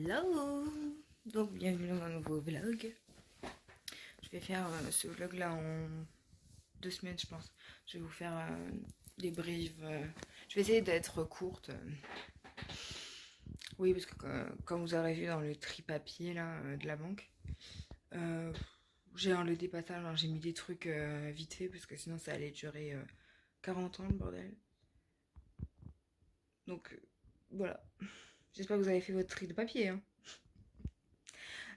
Hello. Donc bienvenue dans un nouveau vlog. Je vais faire ce vlog là en 2 semaines je pense. Je vais vous faire des briefs. Je vais essayer d'être courte. Oui parce que comme vous aurez vu dans le tri papier là de la banque, j'ai enlevé des passages, hein, j'ai mis des trucs vite fait parce que sinon ça allait durer 40 ans le bordel. Donc voilà. J'espère que vous avez fait votre tri de papier. Hein.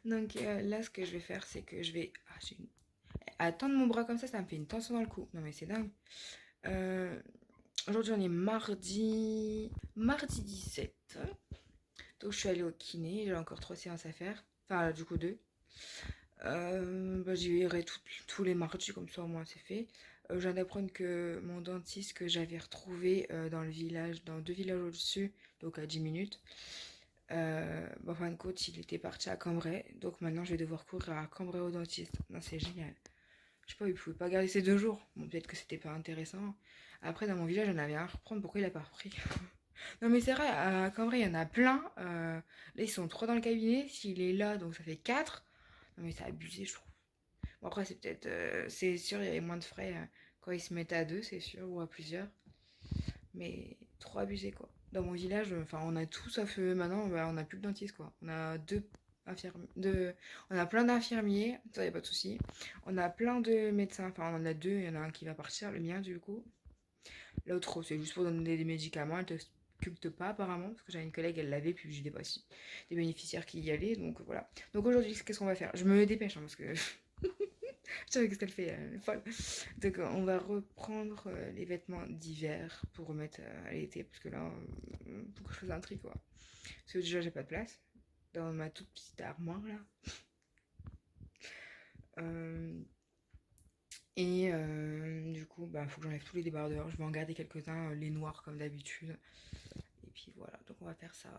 Donc là, ce que je vais faire, c'est que je vais... Ah, attendre mon bras comme ça me fait une tension dans le cou. Non mais c'est dingue. Aujourd'hui, on est mardi 17. Donc je suis allée au kiné. J'ai encore 3 séances à faire. Enfin, du coup 2. J'y irai tous les mardis, comme ça au moins c'est fait. Je viens d'apprendre que mon dentiste que j'avais retrouvé dans le village, dans 2 villages au-dessus, donc à 10 minutes, en fin de compte, il était parti à Cambrai. Donc maintenant, je vais devoir courir à Cambrai au dentiste. Non, c'est génial. Je sais pas, il pouvait pas garder ces 2 jours. Bon, peut-être que c'était pas intéressant. Après, dans mon village, j'en avais un à reprendre. Pourquoi il a pas repris? Non, mais c'est vrai, à Cambrai, il y en a plein. Là, ils sont 3 dans le cabinet. S'il est là, donc ça fait 4. Non, mais c'est abusé, je trouve. Bon, après, c'est peut-être. C'est sûr, il y avait moins de frais quand ils se mettaient à 2, c'est sûr, ou à plusieurs. Mais trop abusé, quoi. Dans mon village, enfin, on a tout sauf maintenant, on n'a plus de dentiste, quoi. On a on a plein d'infirmiers, ça y a pas de souci. On a plein de médecins, enfin, on en a 2, il y en a un qui va partir, le mien, du coup. L'autre, c'est juste pour donner des médicaments, elle te sculpte pas, apparemment, parce que j'avais une collègue, elle l'avait, puis j'ai des, des bénéficiaires qui y allaient, donc voilà. Donc aujourd'hui, qu'est-ce qu'on va faire? Je me dépêche, hein, parce que je sais qu'est-ce qu'elle fait, folle. Donc on va reprendre les vêtements d'hiver pour remettre à l'été, parce que là, faut que je fasse un tri, quoi. Parce que déjà, j'ai pas de place dans ma toute petite armoire, là. Du coup, faut que j'enlève tous les débardeurs. Je vais en garder quelques-uns, les noirs comme d'habitude. Et puis voilà, donc on va faire ça.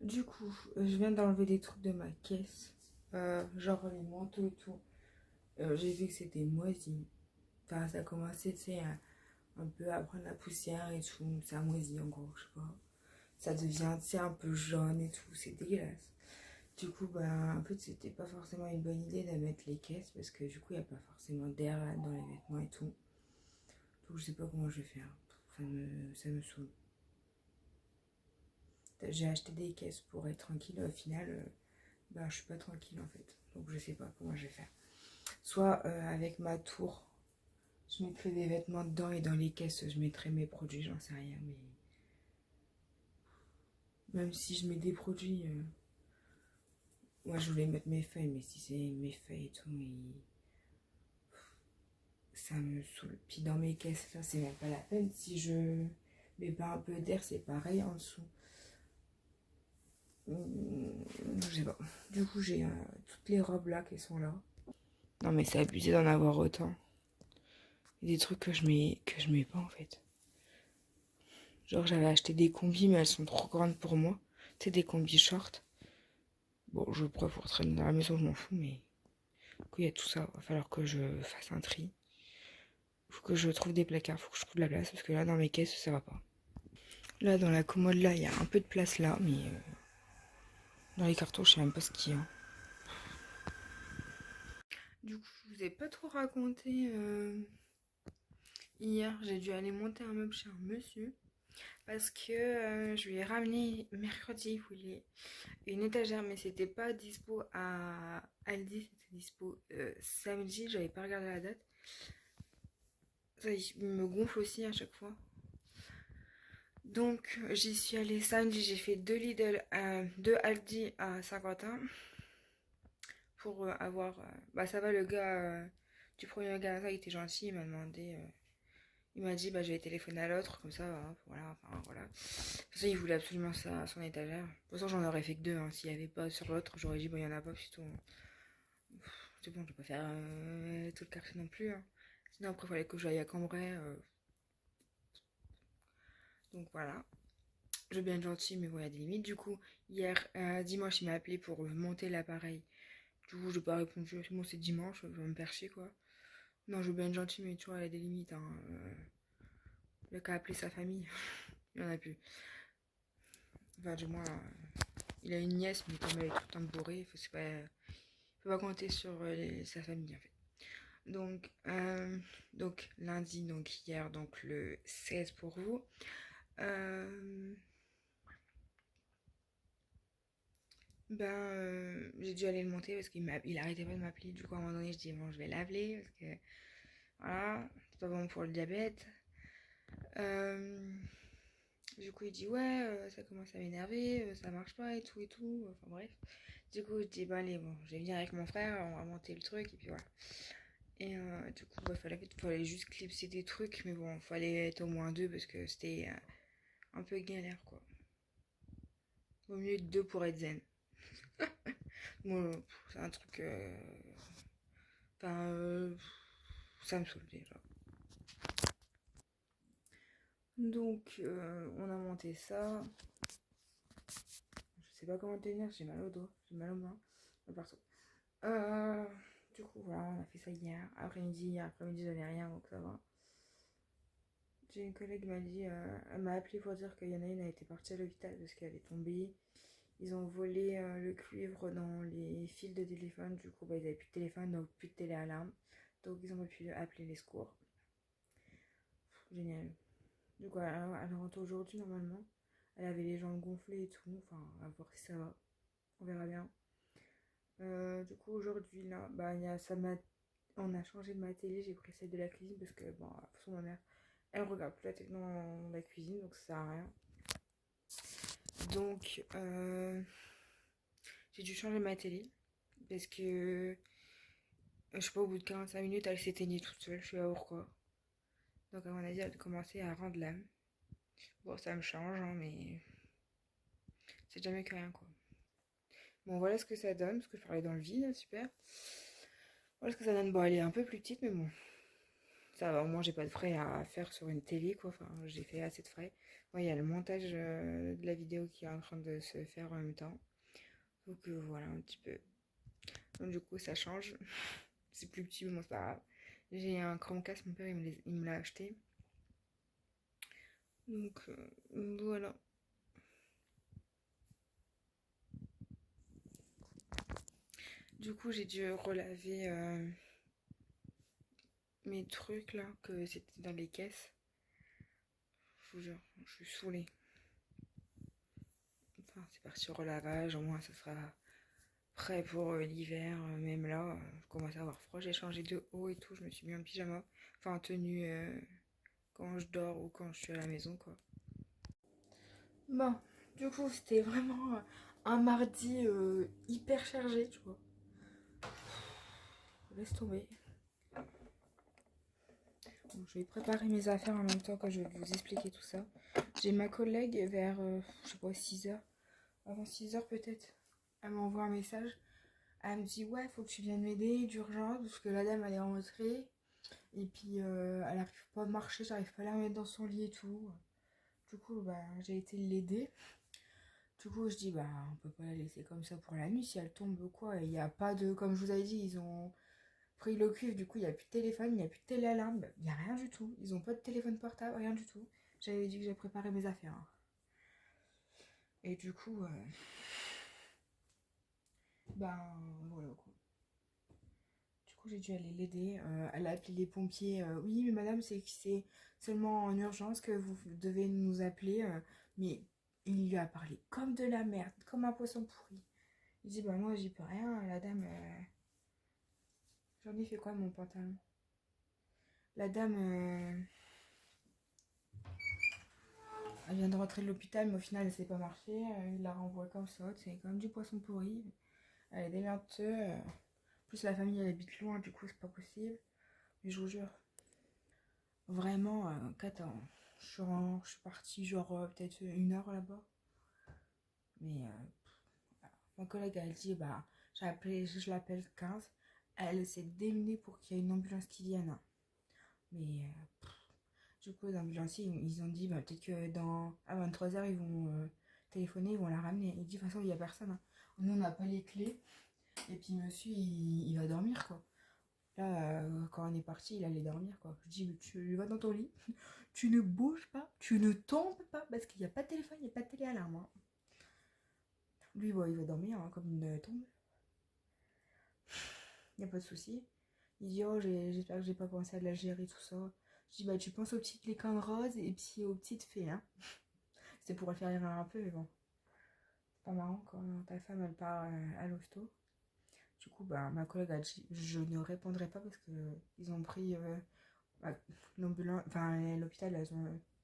Du coup, je viens d'enlever des trucs de ma caisse. Genre les manteaux et tout. J'ai vu que c'était moisi. Enfin, ça a commencé, tu sais, un peu à prendre la poussière et tout. Ça moisi en gros, je sais pas. Ça devient, tu sais, un peu jaune et tout. C'est dégueulasse. Du coup, en fait, c'était pas forcément une bonne idée de mettre les caisses parce que du coup, il n'y a pas forcément d'air là dans les vêtements et tout. Donc, je sais pas comment je vais faire. Ça me saoule. J'ai acheté des caisses pour être tranquille. Au final, je suis pas tranquille en fait. Donc, je sais pas comment je vais faire. Soit avec ma tour, je mettrai des vêtements dedans et dans les caisses, je mettrai mes produits. J'en sais rien, mais même si je mets des produits, moi je voulais mettre mes feuilles, mais si c'est mes feuilles et tout, mais ça me saoule. Puis dans mes caisses, enfin, c'est même pas la peine. Si je mets pas un peu d'air, c'est pareil en dessous. Je sais pas. Du coup, j'ai toutes les robes là qui sont là. Non, mais c'est abusé d'en avoir autant. Des trucs que je mets pas en fait. Genre, j'avais acheté des combis, mais elles sont trop grandes pour moi. Tu sais, des combis short. Bon, je pourrais pour traîner dans la maison, je m'en fous, mais du coup, il y a tout ça. Va falloir que je fasse un tri. Faut que je trouve des placards, faut que je trouve de la place, parce que là, dans mes caisses, ça va pas. Là, dans la commode, là, il y a un peu de place là, mais dans les cartons, je sais même pas ce qu'il y a. Du coup, je vous ai pas trop raconté. Hier, j'ai dû aller monter un meuble chez un monsieur. Parce que je lui ai ramené mercredi, il voulait une étagère, mais c'était pas dispo à Aldi, c'était dispo samedi, j'avais pas regardé la date. Ça, il me gonfle aussi à chaque fois. Donc j'y suis allée samedi, j'ai fait 2 Aldi à Saint-Quentin pour avoir. Bah ça va, le gars du premier magasin, il était gentil, il m'a demandé. Il m'a dit, bah, je vais téléphoner à l'autre, comme ça, hein, voilà, enfin, voilà. De toute façon, il voulait absolument ça à son étagère. De toute façon, j'en aurais fait que deux, hein. S'il n'y avait pas sur l'autre, j'aurais dit, bah, il n'y en a pas, plutôt. C'est bon, je vais pas faire tout le quartier non plus, hein. Sinon, après, il fallait que j'aille à Cambrai. Donc, voilà. Je veux bien être gentil, mais voilà, des limites. Du coup, hier, dimanche, il m'a appelé pour monter l'appareil. Du coup, je n'ai pas répondu. Bon, c'est dimanche, je vais me faire chier, quoi. Non, je veux bien être gentil, mais tu vois, il y a des limites, hein. Le cas appeler sa famille, il n'y en a plus. Enfin, du moins, il a une nièce, mais comme elle est tout le temps bourrée, il faut pas compter sur sa famille, en fait. Donc lundi, donc hier, donc le 16 pour vous. J'ai dû aller le monter parce il arrêtait pas de m'appeler. Du coup, à un moment donné, je dis, bon, je vais l'appeler parce que, voilà, c'est pas bon pour le diabète. Du coup, il dit, ouais, ça commence à m'énerver, ça marche pas et tout et tout. Enfin, bref. Du coup, je dis, bah allez, bon, je vais venir avec mon frère, on va monter le truc, et puis voilà. Et du coup, bah, fallait juste clipser des trucs, mais bon, fallait être au moins deux parce que c'était un peu galère, quoi. Vaut mieux être deux pour être zen. Moi, c'est un truc. Enfin, ça me saoule déjà. Donc, on a monté ça. Je sais pas comment tenir, j'ai mal au doigt, j'ai mal aux mains, partout. Du coup, voilà, on a fait ça hier après-midi, j'avais rien, donc ça va. J'ai une collègue qui m'a dit, elle m'a appelé pour dire qu'il y en a une, elle était partie à l'hôpital parce qu'elle est tombée. Ils ont volé le cuivre dans les fils de téléphone, du coup, bah, ils avaient plus de téléphone, donc plus de téléalarme. Donc, ils ont pas pu appeler les secours. Génial. Du coup, elle rentre aujourd'hui normalement. Elle avait les jambes gonflées et tout, enfin, à voir si ça va. On verra bien. Du coup, aujourd'hui, là, bah, on a changé de ma télé, j'ai pris celle de la cuisine parce que, bon, de toute façon, ma mère, elle regarde plus la télé dans la cuisine, donc ça sert à rien. Donc, j'ai dû changer ma télé parce que, je sais pas, au bout de 45 minutes, elle s'éteignait toute seule, je sais pas pourquoi. Donc, à mon avis, elle a commencé à rendre l'âme. Bon, ça me change, hein, mais c'est jamais que rien, quoi. Bon, voilà ce que ça donne, parce que je parlais dans le vide, super. Voilà ce que ça donne. Bon, elle est un peu plus petite, mais bon, ça va, au moins j'ai pas de frais à faire sur une télé, quoi. Enfin, j'ai fait assez de frais. Bon, il y a le montage de la vidéo qui est en train de se faire en même temps. Donc voilà, un petit peu. Donc du coup, ça change. C'est plus petit, mais bon, c'est pas grave. J'ai un Chromecast, mon père, il me l'a acheté. Donc voilà. Du coup, j'ai dû relaver mes trucs là, que c'était dans les caisses. Je vous jure, je suis saoulée. Enfin, c'est parti au relavage, au moins ça sera prêt pour l'hiver. Même là, je commence à avoir froid. J'ai changé de haut et tout, je me suis mis en pyjama. Enfin, en tenue quand je dors ou quand je suis à la maison, quoi. Bon, du coup, c'était vraiment un mardi hyper chargé, tu vois. Laisse tomber. Donc, je vais préparer mes affaires en même temps que je vais vous expliquer tout ça. J'ai ma collègue vers, je sais pas, 6h. Avant 6h peut-être. Elle m'envoie un message. Elle me dit, ouais, faut que tu viennes m'aider d'urgence parce que la dame, elle est rentrée. Et puis, elle arrive pas à marcher, j'arrive pas à la mettre dans son lit et tout. Du coup, bah, j'ai été l'aider. Du coup, je dis, bah, on peut pas la laisser comme ça pour la nuit. Si elle tombe ou quoi, il n'y a pas de, comme je vous avais dit, ils ont pris le cuivre. Du coup, il n'y a plus de téléphone, il n'y a plus de téléalarme. Il n'y a rien du tout. Ils ont pas de téléphone portable, rien du tout. J'avais dit que j'ai préparé mes affaires, hein. Et du coup, ben, voilà quoi. Du coup, j'ai dû aller l'aider. Elle a appelé les pompiers. Oui, mais madame, c'est seulement en urgence que vous devez nous appeler. Mais il lui a parlé comme de la merde, comme un poisson pourri. Il dit, bah moi, j'y peux rien. La dame, j'en ai fait quoi de mon pantalon? La dame, elle vient de rentrer de l'hôpital, mais au final, elle s'est pas marché. Il la renvoie comme ça. C'est comme du poisson pourri. Elle est démerdeuse. Plus la famille, elle habite loin, du coup, c'est pas possible. Mais je vous jure. Vraiment, qu'attends. Je suis partie genre peut-être 1 heure là-bas. Mais voilà. Ma collègue, elle dit, bah, j'ai appelé, je l'appelle 15. Elle s'est démenée pour qu'il y ait une ambulance qui vienne. Mais du coup, les ambulanciers, ils ont dit, bah, peut-être que à 23h, ils vont téléphoner, ils vont la ramener. Il dit, de toute façon, il n'y a personne, hein. Nous, on n'a pas les clés. Et puis, monsieur, il va dormir, quoi. Là, quand on est parti, il allait dormir, quoi. Je dis, mais tu vas dans ton lit, tu ne bouges pas, tu ne tombes pas, parce qu'il n'y a pas de téléphone, il n'y a pas de téléalarme, hein. Lui, bon, il va dormir, hein, comme une tombe. Il n'y a pas de souci. Il dit, oh, j'espère que j'ai pas pensé à de l'Algérie, tout ça. Je dis, bah, tu penses aux petites licornes roses et puis aux petites fées, hein. C'était pour le faire rire un peu, mais bon. C'est pas marrant quand ta femme, elle part à l'hosto. Du coup, bah, ma collègue a dit, je ne répondrai pas parce que ils ont pris bah, l'ambulance, enfin, l'hôpital,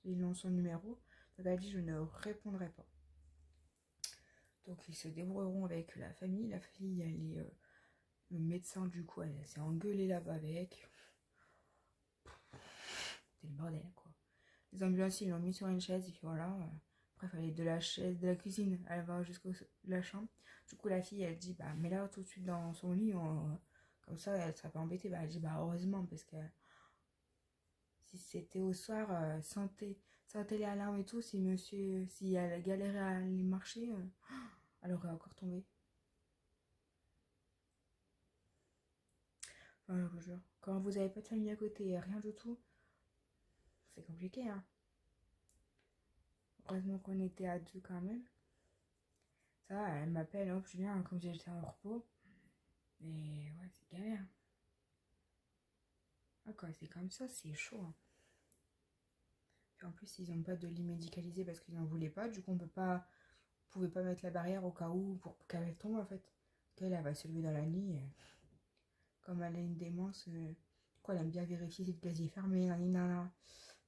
ils ont son numéro. Donc, elle a dit, je ne répondrai pas. Donc, ils se débrouilleront avec la famille. La fille, elle est. Le médecin, du coup, elle s'est engueulée là-bas avec. C'était le bordel, quoi. Les ambulanciers, ils l'ont mis sur une chaise, et puis voilà. Après, il fallait de la chaise, de la cuisine, elle va jusqu'à la chambre. Du coup, la fille, elle dit, bah, mets-la tout de suite dans son lit, comme ça, elle serait pas embêtée. Bah, elle dit, bah, heureusement, parce que si c'était au soir, sans téléalarme et tout, si monsieur, si elle galérait à aller marcher, elle aurait encore tombé. Enfin, je vous jure. Quand vous avez pas de famille à côté, rien du tout, c'est compliqué, hein. Heureusement qu'on était à deux quand même. Ça va, elle m'appelle, hop, je viens, comme si j'étais en repos. Mais ouais, c'est galère. Ah, quand c'est comme ça, c'est chaud, hein. Puis en plus, ils n'ont pas de lit médicalisé parce qu'ils n'en voulaient pas. Du coup, on pouvait pas mettre la barrière au cas où pour qu'elle tombe en fait. Qu'elle, elle va se lever dans la nuit. Comme elle a une démence, quoi, elle aime bien vérifier si le casier est fermé, nanana.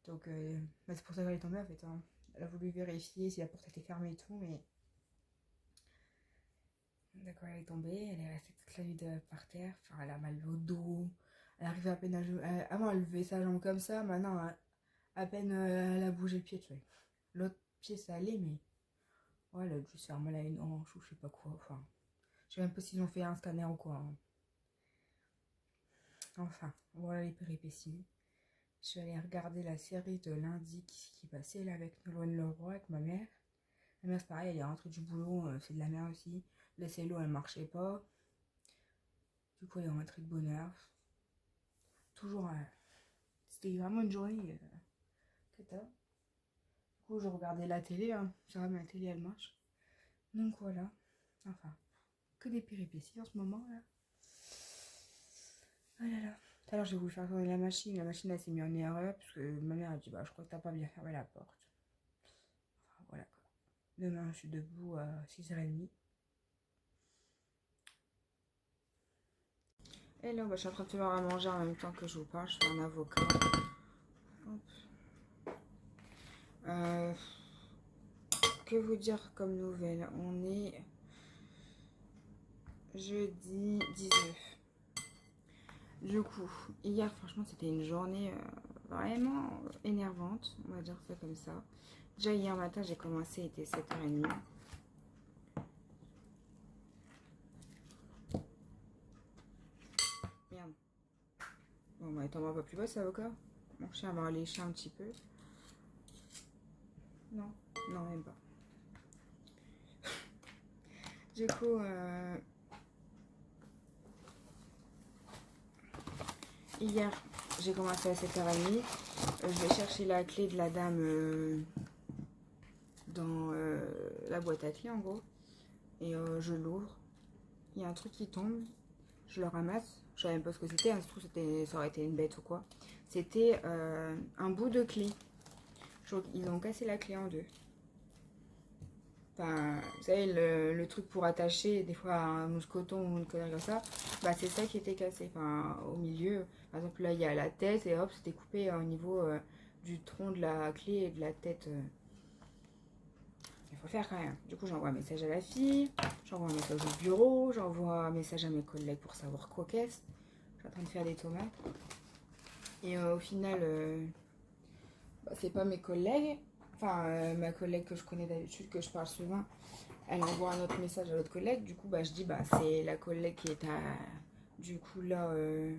Donc, bah, c'est pour ça qu'elle est tombée en fait, hein. Elle a voulu vérifier si la porte était fermée et tout, mais. D'accord, elle est tombée, elle est restée toute la nuit par terre. Enfin, elle a mal au dos. Elle arrivait à peine avant, elle levait sa jambe comme ça. Maintenant, à peine elle a bougé le pied, tu vois. L'autre pied, ça allait, mais. Ouais, elle a dû se faire mal à une hanche ou je sais pas quoi. Enfin, je sais même pas s'ils ont fait un scanner ou quoi, hein. Enfin, voilà les péripéties. Je suis allée regarder la série de lundi qui passait là avec Nolwenn Leroy, avec ma mère. Ma mère, c'est pareil, elle est rentrée du boulot, c'est de la merde aussi. La cello, elle marchait pas. Du coup, elle est rentrée de bonne heure. Toujours, c'était vraiment une journée cata. Du coup, je regardais la télé, hein. Ça va, ma télé, elle marche. Donc voilà. Enfin, que des péripéties en ce moment, là. Oh là là. Tout à l'heure, j'ai voulu faire tourner la machine. La machine, elle s'est mise en erreur parce que ma mère a dit, bah, je crois que t'as pas bien fermé la porte. Enfin, voilà quoi. Demain, je suis debout à 6h30. Et là, bah, je suis en train de faire à manger en même temps que je vous parle. Je fais un avocat. Hop. Que vous dire comme nouvelle? On est jeudi 19. Du coup, hier, franchement, c'était une journée vraiment énervante, on va dire ça comme ça. Déjà hier matin, j'ai commencé, il était 7h30. Merde. Bon, bah, t'en vas pas plus bas, cet avocat. Mon chien va lécher un petit peu. Non, non, même pas. Du coup, hier, j'ai commencé à 7h30. Je vais chercher la clé de la dame dans la boîte à clés, en gros. Et je l'ouvre. Il y a un truc qui tombe. Je le ramasse. Je savais même pas ce que c'était. Ça se trouve, ça aurait été une bête ou quoi. C'était un bout de clé. Ils ont cassé la clé en deux. Enfin, vous savez, le truc pour attacher des fois un mousse-coton ou une connerie comme ça, bah c'est ça qui était cassé. Enfin, au milieu, par exemple, là, il y a la tête et hop, c'était coupé au niveau du tronc de la clé et de la tête. Il faut faire quand même. Du coup, j'envoie un message à la fille, j'envoie un message au bureau, j'envoie un message à mes collègues pour savoir quoi qu'est-ce. Je suis en train de faire des tomates. Et au final, bah, c'est pas mes collègues. Enfin, ma collègue que je connais d'habitude, que je parle souvent, elle envoie un autre message à l'autre collègue. Du coup, bah, je dis, bah, c'est la collègue qui est à... Du coup, là, je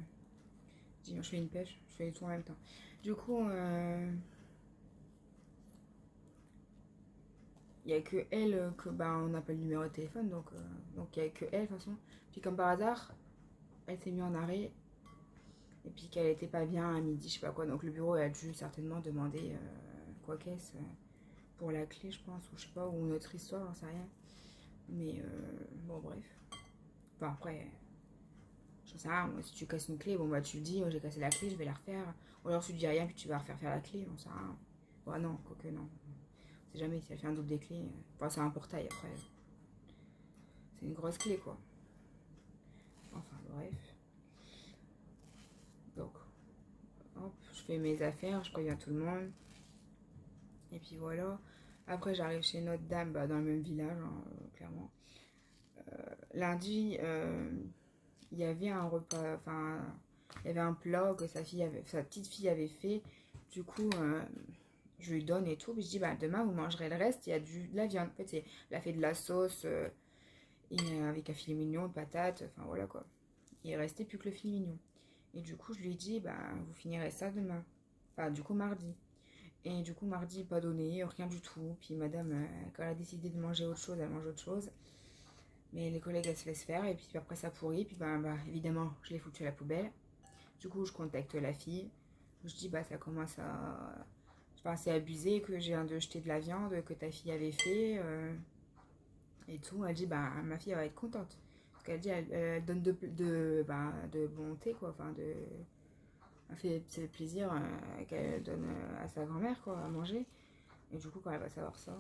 dis, je fais une pêche, je fais tout en même temps. Du coup, il n'y a que elle que, bah, on n'a pas le numéro de téléphone, donc il n'y a que elle, de toute façon. Puis comme par hasard, elle s'est mise en arrêt. Et puis qu'elle était pas bien à midi, je sais pas quoi. Donc le bureau a dû certainement demander quoi qu'est-ce pour la clé, je pense, ou je sais pas, ou une autre histoire, j'en sais rien. Mais bon, bref. Enfin, après, j'en sais rien. Moi, si tu casses une clé, bon, bah, tu le dis, oh, j'ai cassé la clé, je vais la refaire. Ou alors tu dis rien, puis tu vas refaire la clé, j'en sais rien. Bon, non, quoique non. On sait jamais si elle fait un double des clés. Enfin, c'est un portail après. C'est une grosse clé, quoi. Enfin, bref. Donc, hop, je fais mes affaires, je préviens tout le monde. Et puis voilà. Après, j'arrive chez notre dame, bah, dans le même village, hein, clairement. Lundi, il y avait un repas, enfin, il y avait un plat que sa petite fille avait fait. Du coup, je lui donne et tout. Puis je dis, bah, demain, vous mangerez le reste. Il y a de la viande. En fait, elle a fait de la sauce et, avec un filet mignon, de patates. Enfin, voilà quoi. Il restait plus que le filet mignon. Et du coup, je lui ai dit, bah, vous finirez ça demain. Enfin, du coup, mardi. Et du coup, mardi, pas donné, rien du tout. Puis madame, quand elle a décidé de manger autre chose, elle mange autre chose. Mais les collègues, elles se laissent faire. Et puis après, ça pourrit. Puis bah, évidemment, je l'ai foutu à la poubelle. Du coup, je contacte la fille. Je dis, bah, ça commence à... Enfin, c'est abusé que j'ai un de jeter de la viande que ta fille avait fait. Et tout. Elle dit, bah, ma fille, elle va être contente. Parce qu'elle dit, elle donne de bonté, quoi. Enfin, de... Elle fait c'est plaisir qu'elle donne à sa grand-mère, quoi, à manger. Et du coup, quand elle va savoir ça,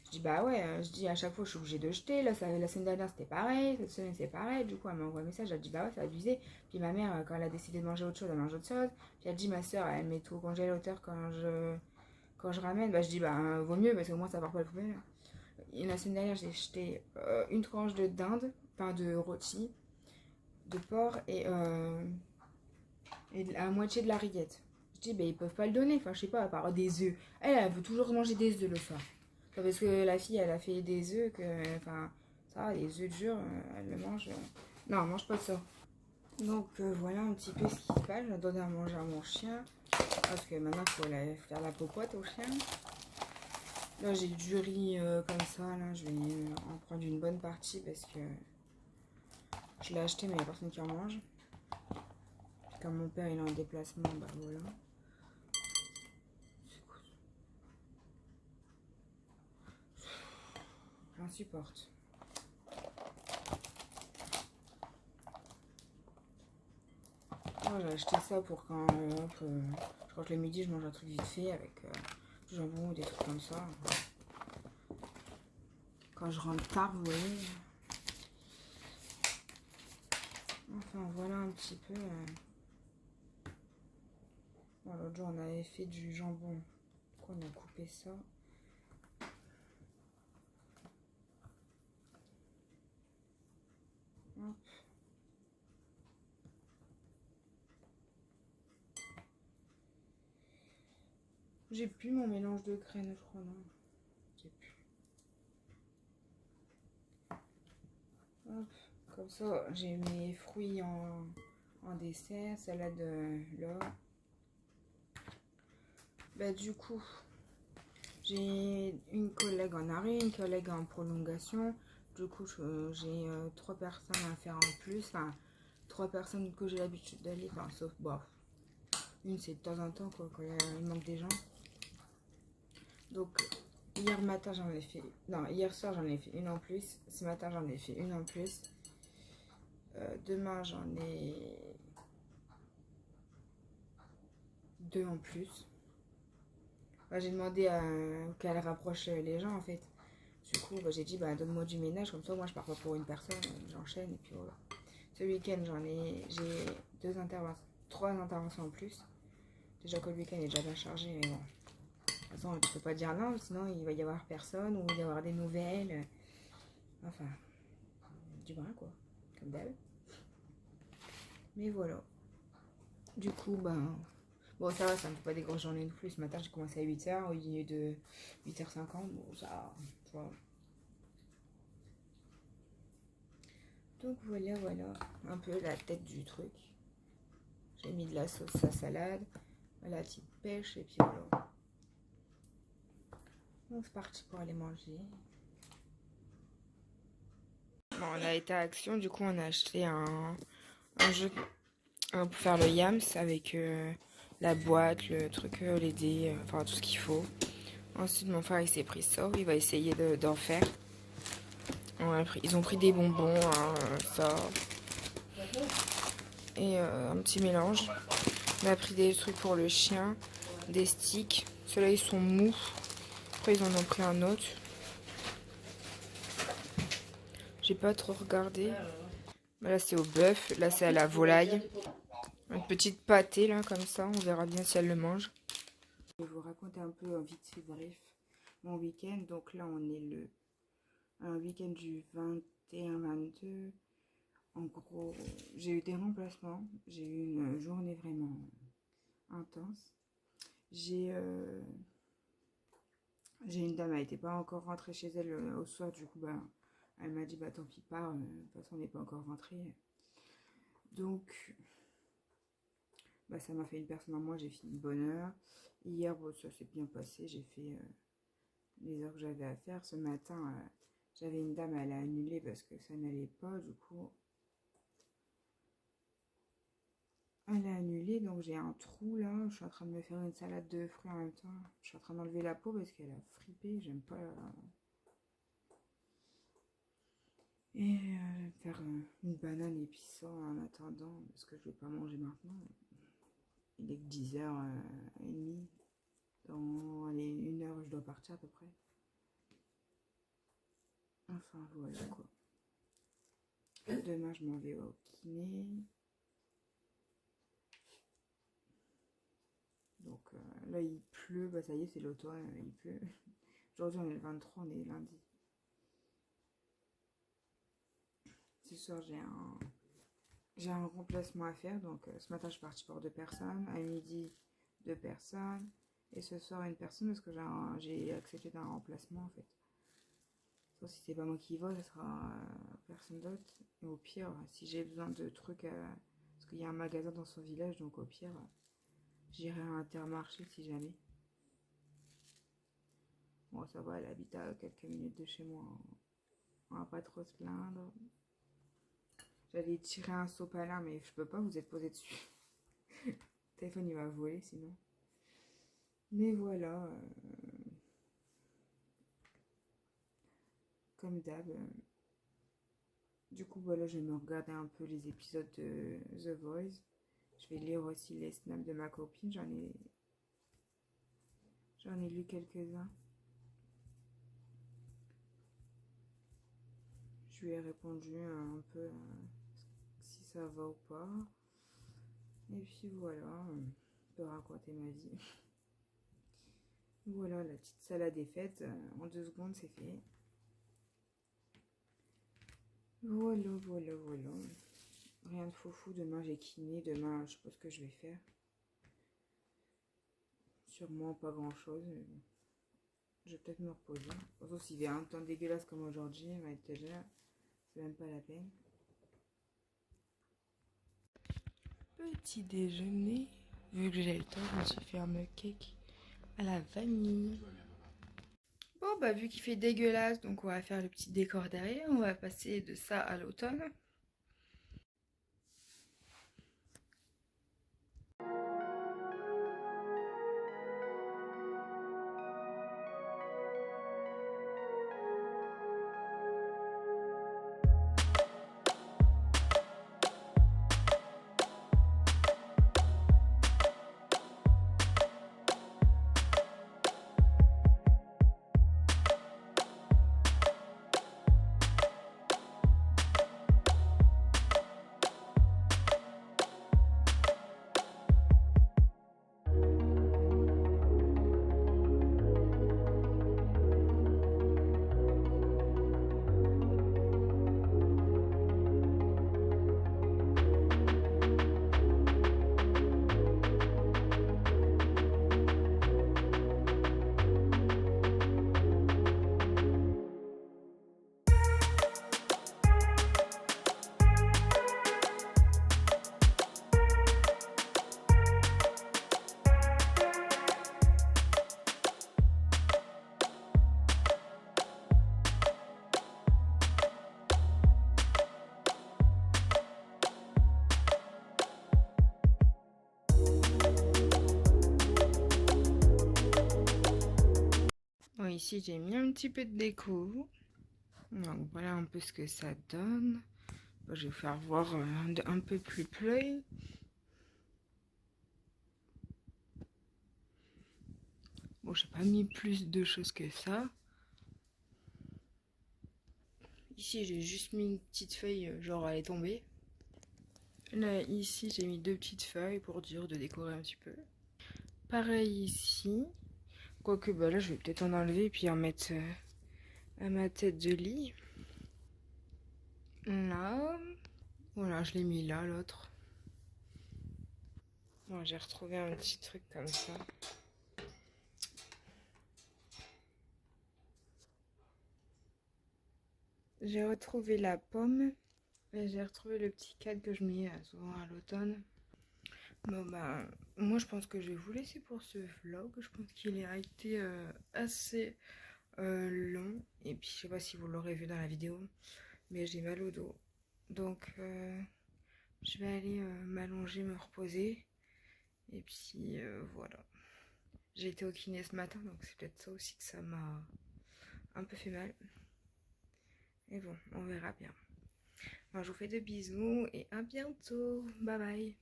je dis bah ouais, je dis à chaque fois je suis obligée de jeter. Là, la semaine dernière c'était pareil, cette semaine c'est pareil. Du coup, elle m'envoie un message, elle dit bah ouais, c'est abusé. Puis ma mère, quand elle a décidé de manger autre chose, elle mange autre chose. Puis elle dit ma soeur, elle met tout au congélateur quand je ramène. Bah je dis bah vaut mieux parce qu'au moins ça part pas à la poubelle. Et la semaine dernière, j'ai jeté une tranche de dinde, enfin de rôti, de porc et la moitié de la rillette. Je dis, bah, ils peuvent pas le donner. Enfin, je sais pas, à part des œufs. Elle veut toujours manger des œufs le soir. Enfin, parce que la fille, elle a fait des œufs que. Enfin, ça, les œufs durs, elle le mange. Non, elle mange pas de ça. Donc, voilà un petit peu ce qui se passe. Je vais donner à manger à mon chien. Parce que maintenant, il faut faire la popote au chien. Là, j'ai du riz comme ça. Là, je vais en prendre une bonne partie parce que je l'ai acheté, mais il n'y a personne qui en mange. Comme mon père il est en déplacement, bah voilà. J'insupporte. Oh, j'ai acheté ça pour quand je crois que le midi je mange un truc vite fait avec du jambon ou des trucs comme ça. Quand je rentre tard, vous voyez. Enfin voilà un petit peu. Bon, l'autre jour on avait fait du jambon. Pourquoi on a coupé ça? Hop. J'ai plus mon mélange de graines, je crois, non. J'ai plus. Hop. Comme ça, j'ai mes fruits en dessert, salade là. Bah du coup, j'ai une collègue en arrêt, une collègue en prolongation. Du coup, j'ai 3 personnes à faire en plus. Enfin, 3 personnes que j'ai l'habitude d'aller. Enfin, sauf, bon, une c'est de temps en temps, quoi, quand il manque des gens. Donc, hier matin, j'en ai fait... Non, hier soir, j'en ai fait une en plus. Ce matin, j'en ai fait une en plus. Demain, j'en ai 2 en plus. Bah, j'ai demandé qu'elle rapproche les gens, en fait. Du coup, bah, j'ai dit, bah, donne-moi du ménage, comme ça, moi, je pars pas pour une personne, j'enchaîne, et puis voilà. Ce week-end, j'ai 3 interventions en plus. Déjà que le week-end est déjà bien chargé, mais bon. De toute façon, tu peux pas dire non, sinon il va y avoir personne, ou il va y avoir des nouvelles. Enfin, du bras, quoi, comme d'hab. Mais voilà. Du coup, ben... Bon, ça va, ça me fait pas des grosses journées non plus. Ce matin, j'ai commencé à 8h, au lieu de 8h50. Bon, ça, tu vois. Donc voilà, voilà, un peu la tête du truc. J'ai mis de la sauce à salade, la petite pêche, et puis voilà. Donc c'est parti pour aller manger. Bon, on a été à Action, du coup on a acheté un jeu pour faire le yams avec la boîte, le truc, les dés, enfin tout ce qu'il faut. Ensuite mon frère il s'est pris ça, il va essayer d'en faire. Ils ont pris des bonbons, hein, ça, et un petit mélange. On a pris des trucs pour le chien, des sticks. Ceux-là ils sont mous. Après ils en ont pris un autre. J'ai pas trop regardé. Là c'est au bœuf, là c'est à la volaille. Une petite pâtée là comme ça, on verra bien si elle le mange. Je vais vous raconter un peu vite fait bref mon week-end. Donc là on est un week-end du 21-22. En gros, j'ai eu des remplacements. J'ai eu une journée vraiment intense. J'ai une dame, elle n'était pas encore rentrée chez elle au soir. Du coup, bah, elle m'a dit, bah tant pis, pars. De toute façon, on n'est pas encore rentré. Donc, bah, ça m'a fait une personne en moi. J'ai fini de bonne heure. Hier, bon, ça s'est bien passé. J'ai fait les heures que j'avais à faire. Ce matin, j'avais une dame, elle a annulé parce que ça n'allait pas. Du coup, elle a annulé, donc j'ai un trou là. Je suis en train de me faire une salade de fruits en même temps. Je suis en train d'enlever la peau parce qu'elle a fripé. J'aime pas. Et faire une banane et puis ça en attendant, parce que je vais pas manger maintenant. Il est que 10h30. Dans allez, 1 heure, je dois partir à peu près. Enfin voilà quoi. Demain, je m'en vais au kiné. Donc là, il pleut. Bah ça y est, c'est l'automne, il pleut. Aujourd'hui, on est le 23, on est lundi. Ce soir, j'ai un remplacement à faire. Donc ce matin, je suis partie pour 2 personnes. À midi, 2 personnes. Et ce soir, une personne parce que j'ai accepté d'un remplacement en fait. Sauf si c'est pas moi qui y va, ça sera personne d'autre. Et au pire, si j'ai besoin de trucs, parce qu'il y a un magasin dans son village, donc au pire, j'irai à Intermarché si jamais. Bon, ça va, elle habite à quelques minutes de chez moi. On va pas trop se plaindre. J'allais tirer un sopalin, mais je peux pas, vous êtes posé dessus. Le téléphone, il va voler sinon. Mais voilà, comme d'hab. Du coup, voilà, je vais me regarder un peu les épisodes de The Voice. Je vais lire aussi les snaps de ma copine. J'en ai lu quelques-uns. Je lui ai répondu un peu si ça va ou pas. Et puis voilà, je peux raconter ma vie. Voilà, la petite salade est faite. En 2 secondes, c'est fait. Voilà, voilà, voilà. Rien de fou. Demain, j'ai kiné. Demain, je sais pas ce que je vais faire. sûrement pas grand chose, mais bon. Je vais peut-être me reposer. Sauf s'il y a un temps dégueulasse comme aujourd'hui, ma étagère, c'est même pas la peine. Petit déjeuner. Vu que j'ai le temps, je me suis fait un cake à la vanille. Bon, bah vu qu'il fait dégueulasse, donc on va faire le petit décor derrière. On va passer de ça à l'automne. Bon, ici j'ai mis un petit peu de déco. Donc voilà un peu ce que ça donne. Bon, je vais vous faire voir un peu plus près. Bon, j'ai pas mis plus de choses que ça. Ici j'ai juste mis une petite feuille, genre elle est tombée. Là ici j'ai mis deux petites feuilles pour dire de décorer un petit peu. Pareil ici. Quoique bah là je vais peut-être en enlever et puis en mettre à ma tête de lit. Là. Voilà, je l'ai mis là l'autre. Bon, j'ai retrouvé un petit truc comme ça. J'ai retrouvé la pomme. Et j'ai retrouvé le petit cadre que je mets souvent à l'automne. Bon bah, moi je pense que je vais vous laisser pour ce vlog. Je pense qu'il a été assez long. Et puis je sais pas si vous l'aurez vu dans la vidéo, mais j'ai mal au dos. Donc je vais aller m'allonger, me reposer. Et puis voilà. J'ai été au kiné ce matin, donc c'est peut-être ça aussi que ça m'a un peu fait mal. Et bon, on verra bien. Moi, je vous fais de bisous et à bientôt. Bye bye.